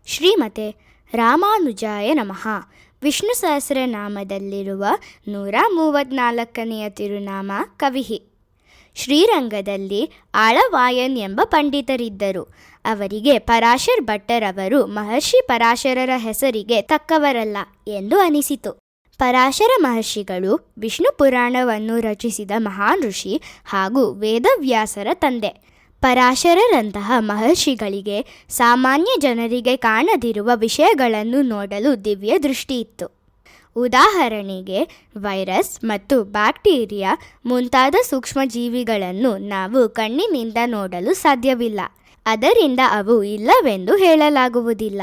ಶ್ರೀಮತೆ ರಾಮಾನುಜಾಯ ನಮಃ. ವಿಷ್ಣು ಸಹಸ್ರನಾಮದಲ್ಲಿರುವ 134ನೆಯ ತಿರುನಾಮ ಕವಿಹಿ. ಶ್ರೀರಂಗದಲ್ಲಿ ಆಳವಾಯನ್ ಎಂಬ ಪಂಡಿತರಿದ್ದರು. ಅವರಿಗೆ ಪರಾಶರ್ ಭಟ್ಟರವರು ಮಹರ್ಷಿ ಪರಾಶರರ ಹೆಸರಿಗೆ ತಕ್ಕವರಲ್ಲ ಎಂದು ಅನಿಸಿತು. ಪರಾಶರ ಮಹರ್ಷಿಗಳು ವಿಷ್ಣು ಪುರಾಣವನ್ನು ರಚಿಸಿದ ಮಹಾನ್ ಋಷಿ ಹಾಗೂ ವೇದವ್ಯಾಸರ ತಂದೆ. ಪರಾಶರರಂತಹ ಮಹರ್ಷಿಗಳಿಗೆ ಸಾಮಾನ್ಯ ಜನರಿಗೆ ಕಾಣದಿರುವ ವಿಷಯಗಳನ್ನು ನೋಡಲು ದಿವ್ಯ ದೃಷ್ಟಿಯಿತ್ತು. ಉದಾಹರಣೆಗೆ, ವೈರಸ್ ಮತ್ತು ಬ್ಯಾಕ್ಟೀರಿಯಾ ಮುಂತಾದ ಸೂಕ್ಷ್ಮಜೀವಿಗಳನ್ನು ನಾವು ಕಣ್ಣಿನಿಂದ ನೋಡಲು ಸಾಧ್ಯವಿಲ್ಲ. ಅದರಿಂದ ಅವು ಇಲ್ಲವೆಂದು ಹೇಳಲಾಗುವುದಿಲ್ಲ.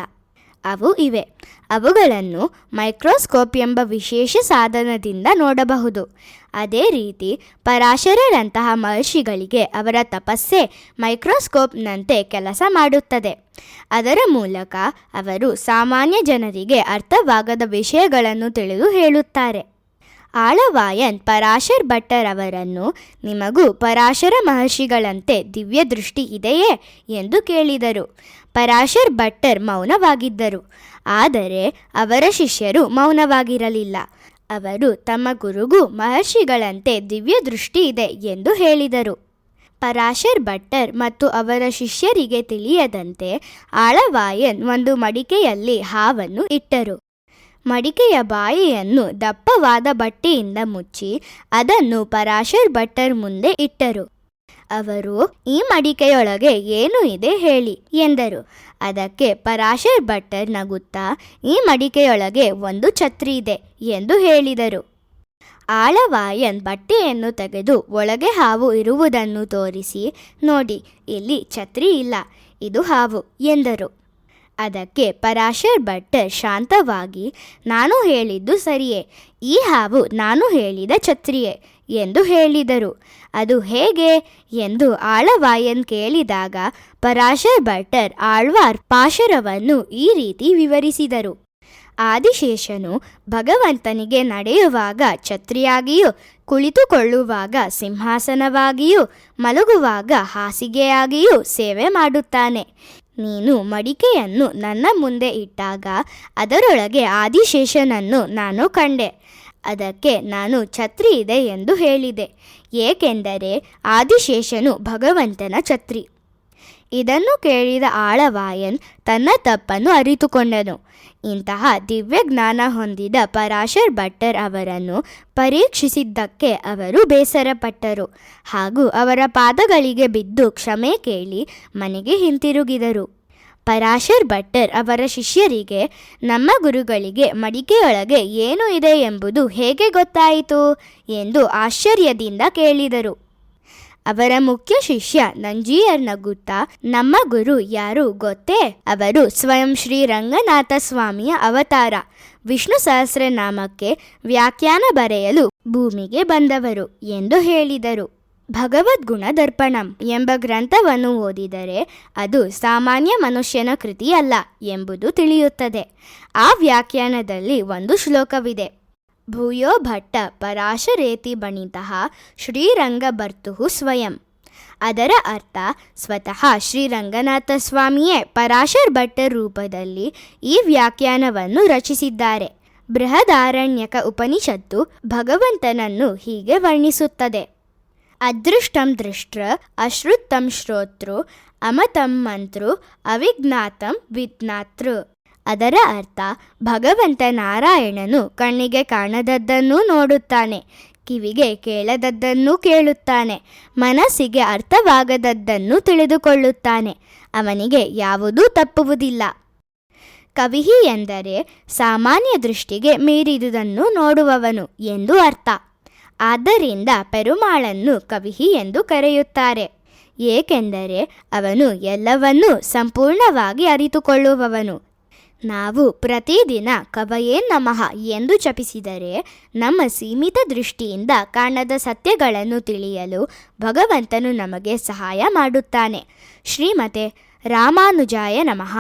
ಅವು ಇವೆ. ಅವುಗಳನ್ನು ಮೈಕ್ರೋಸ್ಕೋಪ್ ಎಂಬ ವಿಶೇಷ ಸಾಧನದಿಂದ ನೋಡಬಹುದು. ಅದೇ ರೀತಿ ಪರಾಶರರಂತಹ ಮಹರ್ಷಿಗಳಿಗೆ ಅವರ ತಪಸ್ಸೇ ಮೈಕ್ರೋಸ್ಕೋಪ್ನಂತೆ ಕೆಲಸ ಮಾಡುತ್ತದೆ. ಅದರ ಮೂಲಕ ಅವರು ಸಾಮಾನ್ಯ ಜನರಿಗೆ ಅರ್ಥವಾಗದ ವಿಷಯಗಳನ್ನು ತಿಳಿದು ಹೇಳುತ್ತಾರೆ. ಆಳವಾಯನ್ ಪರಾಶರ್ ಭಟ್ಟರವರನ್ನು, ನಿಮಗೂ ಪರಾಶರ ಮಹರ್ಷಿಗಳಂತೆ ದಿವ್ಯ ದೃಷ್ಟಿ ಇದೆಯೇ ಎಂದು ಕೇಳಿದರು. ಪರಾಶರ್ ಭಟ್ಟರ್ ಮೌನವಾಗಿದ್ದರು. ಆದರೆ ಅವರ ಶಿಷ್ಯರು ಮೌನವಾಗಿರಲಿಲ್ಲ. ಅವರು ತಮ್ಮ ಗುರುಗೂ ಮಹರ್ಷಿಗಳಂತೆ ದಿವ್ಯ ದೃಷ್ಟಿ ಇದೆ ಎಂದು ಹೇಳಿದರು. ಪರಾಶರ್ ಭಟ್ಟರ್ ಮತ್ತು ಅವರ ಶಿಷ್ಯರಿಗೆ ತಿಳಿಯದಂತೆ ಆಳವಾಯನ್ ಒಂದು ಮಡಿಕೆಯಲ್ಲಿ ಹಾವನ್ನು ಇಟ್ಟರು. ಮಡಿಕೆಯ ಬಾಯಿಯನ್ನು ದಪ್ಪವಾದ ಬಟ್ಟೆಯಿಂದ ಮುಚ್ಚಿ ಅದನ್ನು ಪರಾಶರ್ ಭಟ್ಟರ್ ಮುಂದೆ ಇಟ್ಟರು. ಅವರು, ಈ ಮಡಿಕೆಯೊಳಗೆ ಏನು ಇದೆ ಹೇಳಿ ಎಂದರು. ಅದಕ್ಕೆ ಪರಾಶರ್ ಭಟ್ಟರ್ ನಗುತ್ತಾ, ಈ ಮಡಿಕೆಯೊಳಗೆ ಒಂದು ಛತ್ರಿ ಇದೆ ಎಂದು ಹೇಳಿದರು. ಆಳವಾಯನ್ ಬಟ್ಟೆಯನ್ನು ತೆಗೆದು ಒಳಗೆ ಹಾವು ಇರುವುದನ್ನು ತೋರಿಸಿ, ನೋಡಿ, ಇಲ್ಲಿ ಛತ್ರಿ ಇಲ್ಲ, ಇದು ಹಾವು ಎಂದರು. ಅದಕ್ಕೆ ಪರಾಶರ್ ಭಟ್ಟರ್ ಶಾಂತವಾಗಿ, ನಾನು ಹೇಳಿದ್ದು ಸರಿಯೇ, ಈ ಹಾವು ನಾನು ಹೇಳಿದ ಛತ್ರಿಯೇ ಎಂದು ಹೇಳಿದರು. ಅದು ಹೇಗೆ ಎಂದು ಆಳವಾಯನ್ ಕೇಳಿದಾಗ ಪರಾಶರ್ ಭಟ್ಟರ್ ಆಳ್ವಾರ್ ಪಾಶರವನ್ನು ಈ ರೀತಿ ವಿವರಿಸಿದರು. ಆದಿಶೇಷನು ಭಗವಂತನಿಗೆ ನಡೆಯುವಾಗ ಛತ್ರಿಯಾಗಿಯೂ, ಕುಳಿತುಕೊಳ್ಳುವಾಗ ಸಿಂಹಾಸನವಾಗಿಯೂ, ಮಲಗುವಾಗ ಹಾಸಿಗೆಯಾಗಿಯೂ ಸೇವೆ ಮಾಡುತ್ತಾನೆ. ನೀನು ಮಡಿಕೆಯನ್ನು ನನ್ನ ಮುಂದೆ ಇಟ್ಟಾಗ ಅದರೊಳಗೆ ಆದಿಶೇಷನನ್ನು ನಾನು ಕಂಡೆ. ಅದಕ್ಕೆ ನಾನು ಛತ್ರಿ ಇದೆ ಎಂದು ಹೇಳಿದೆ, ಏಕೆಂದರೆ ಆದಿಶೇಷನು ಭಗವಂತನ ಛತ್ರಿ. ಇದನ್ನು ಕೇಳಿದ ಆಳವಾಯನ್ ತನ್ನ ತಪ್ಪನ್ನು ಅರಿತುಕೊಂಡನು. ಇಂತಹ ದಿವ್ಯ ಜ್ಞಾನ ಹೊಂದಿದ ಪರಾಶರ್ ಭಟ್ಟರ್ ಅವರನ್ನು ಪರೀಕ್ಷಿಸಿದ್ದಕ್ಕೆ ಅವರು ಬೇಸರಪಟ್ಟರು ಹಾಗೂ ಅವರ ಪಾದಗಳಿಗೆ ಬಿದ್ದು ಕ್ಷಮೆ ಕೇಳಿ ಮನೆಗೆ ಹಿಂತಿರುಗಿದರು. ಪರಾಶರ್ ಭಟ್ಟರ್ ಅವರ ಶಿಷ್ಯರಿಗೆ, ನಮ್ಮ ಗುರುಗಳಿಗೆ ಮಡಿಕೆಯೊಳಗೆ ಏನು ಇದೆ ಎಂಬುದು ಹೇಗೆ ಗೊತ್ತಾಯಿತು ಎಂದು ಆಶ್ಚರ್ಯದಿಂದ ಕೇಳಿದರು. ಅವರ ಮುಖ್ಯ ಶಿಷ್ಯ ನಂಜೀಯರ್ ನಗುತ್ತಾ, ನಮ್ಮ ಗುರು ಯಾರು ಗೊತ್ತೇ? ಅವರು ಸ್ವಯಂ ಶ್ರೀ ರಂಗನಾಥ ಸ್ವಾಮಿಯ ಅವತಾರ. ವಿಷ್ಣು ಸಹಸ್ರನಾಮಕ್ಕೆ ವ್ಯಾಖ್ಯಾನ ಬರೆಯಲು ಭೂಮಿಗೆ ಬಂದವರು ಎಂದು ಹೇಳಿದರು. ಭಗವದ್ಗುಣ ದರ್ಪಣಂ ಎಂಬ ಗ್ರಂಥವನ್ನು ಓದಿದರೆ ಅದು ಸಾಮಾನ್ಯ ಮನುಷ್ಯನ ಕೃತಿಯಲ್ಲ ಎಂಬುದು ತಿಳಿಯುತ್ತದೆ. ಆ ವ್ಯಾಖ್ಯಾನದಲ್ಲಿ ಒಂದು ಶ್ಲೋಕವಿದೆ, ಭೂಯೋ ಭಟ್ಟ ಪರಾಶರೇತಿ ಬಣಿತಃ ಶ್ರೀರಂಗ ಭರ್ತುಃ ಸ್ವಯಂ. ಅದರ ಅರ್ಥ, ಸ್ವತಃ ಶ್ರೀರಂಗನಾಥ ಸ್ವಾಮಿಯೇ ಪರಾಶರ್ ಭಟ್ಟರ್ ರೂಪದಲ್ಲಿ ಈ ವ್ಯಾಖ್ಯಾನವನ್ನು ರಚಿಸಿದ್ದಾರೆ. ಬೃಹದಾರಣ್ಯಕ ಉಪನಿಷತ್ತು ಭಗವಂತನನ್ನು ಹೀಗೆ ವರ್ಣಿಸುತ್ತದೆ, ಅದೃಷ್ಟಂ ದೃಷ್ಟ್ರ ಅಶ್ರುತಂ ಶ್ರೋತೃ ಅಮತಂ ಮಂತೃ ಅವಿಜ್ಞಾತಂ ವಿಜ್ಞಾತೃ. ಅದರ ಅರ್ಥ, ಭಗವಂತ ನಾರಾಯಣನು ಕಣ್ಣಿಗೆ ಕಾಣದದ್ದನ್ನು ನೋಡುತ್ತಾನೆ, ಕಿವಿಗೆ ಕೇಳದದ್ದನ್ನು ಕೇಳುತ್ತಾನೆ, ಮನಸ್ಸಿಗೆ ಅರ್ಥವಾಗದದ್ದನ್ನು ತಿಳಿದುಕೊಳ್ಳುತ್ತಾನೆ, ಅವನಿಗೆ ಯಾವುದೂ ತಪ್ಪುವುದಿಲ್ಲ. ಕವಿಹಿ ಎಂದರೆ ಸಾಮಾನ್ಯ ದೃಷ್ಟಿಗೆ ಮೀರಿದುದನ್ನು ನೋಡುವವನು ಎಂದು ಅರ್ಥ. ಆದ್ದರಿಂದ ಪೆರುಮಾಳನ್ನು ಕವಿಹಿ ಎಂದು ಕರೆಯುತ್ತಾರೆ, ಏಕೆಂದರೆ ಅವನು ಎಲ್ಲವನ್ನೂ ಸಂಪೂರ್ಣವಾಗಿ ಅರಿತುಕೊಳ್ಳುವವನು. ನಾವು ಪ್ರತಿದಿನ ಕವಯೇ ನಮಃ ಎಂದು ಜಪಿಸಿದರೆ ನಮ್ಮ ಸೀಮಿತ ದೃಷ್ಟಿಯಿಂದ ಕಾಣದ ಸತ್ಯಗಳನ್ನು ತಿಳಿಯಲು ಭಗವಂತನು ನಮಗೆ ಸಹಾಯ ಮಾಡುತ್ತಾನೆ. ಶ್ರೀಮತೆ ರಾಮಾನುಜಾಯ ನಮಃ.